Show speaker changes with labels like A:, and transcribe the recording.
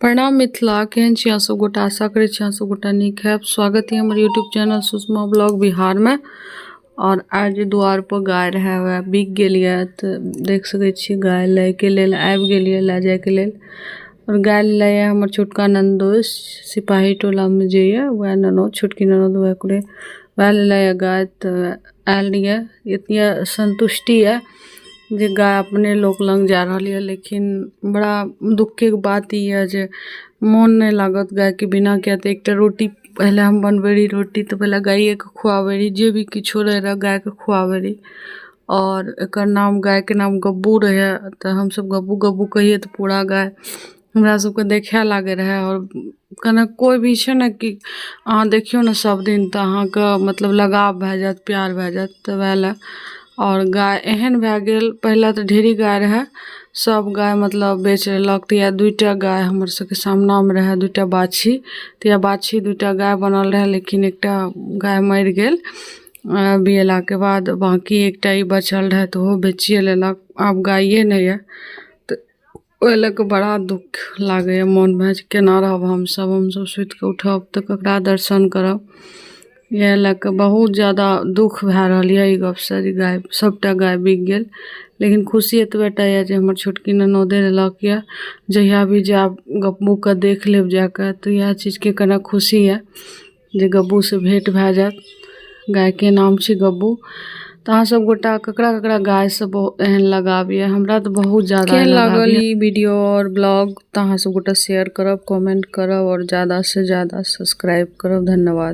A: प्रणाम मिथिला, केहन छी अहाँ सब गोटा। आशा करै छी अहाँ सब गोटा नीक हैब। स्वागत है हमर YouTube channel Sushma blog Bihar में। और आज द्वार पर गाय रहे हुए बिक गेलिए तो देख सकै छी गाय लय के लेल आबि गेलिए, ले जाए के लेल। और गाय ले हमर छोटका नंदोस सिपाही टोला में जे है वह ननद छोटकी ननद वह ले गाय तो आयल रहिए। इतनी संतुष्टि है जे गाय अपने लोक लंग जा रही है, लेकिन बड़ा दुख के बात ये है जे मन नहीं लागत गाय के बिना। क्या तो एक रोटी पहले हम बनबे रही, रोटी तो पहले गाय के खुआबे रही, जे भी किछो रहे गाय के खुआबे रही। और एक नाम गाय के नाम गब्बू रहे, तो हम सब गब्बू गब्बू कहिए तो पूरा गाय हमरा सबके देखे लागे रहे। और कने कोई भी है ना कि अहाँ देखियो ना सब दिन तो अहाँ के मतलब लगाव भै जात, प्यार भै जात, तो वह। और गाय एहन भै गेल, पहले तो ढेरी गाय रहे, सब गाय मतलब बेच लेलक। तो या दुईटा गाय हमर सबके सामना में रहे, दुईटा बाछी, तो या बाछी दुईटा गाय बनल रहे, लेकिन एकटा गाय मर गेल बियला के बाद। बाकी एकटा ही बचल रहे तो वो बेचिए लेलक, अब गाये नहीं है। तो ओहि लऽ के बड़ा दुख लागे मन में, केना रहब हम सब सुत के उठब तो ककरा दर्शन करब। यह लऽ बहुत ज़्यादा दुख भै रहल है। गप से गाय सबटा गाय बिक गेल, लेकिन खुशी एतबेटा है जे हमर छोटकी ननदे लेलक है। जहिया भी जाब गब्बू के देख लेब जाके, तो यह चीज के कने खुशी है जे गब्बू से भेंट भै जात। गाय के नाम छी गब्बू। तो अहाँ सब गोटा ककरा ककरा गाय से एहन लगाव है, हमरा तो बहुत ज़्यादा केहन लागल ई वीडियो और ब्लॉग। तो अहाँ सब गोटा शेयर करब, कमेंट करब और ज़्यादा से ज़्यादा सब्सक्राइब करब। धन्यवाद।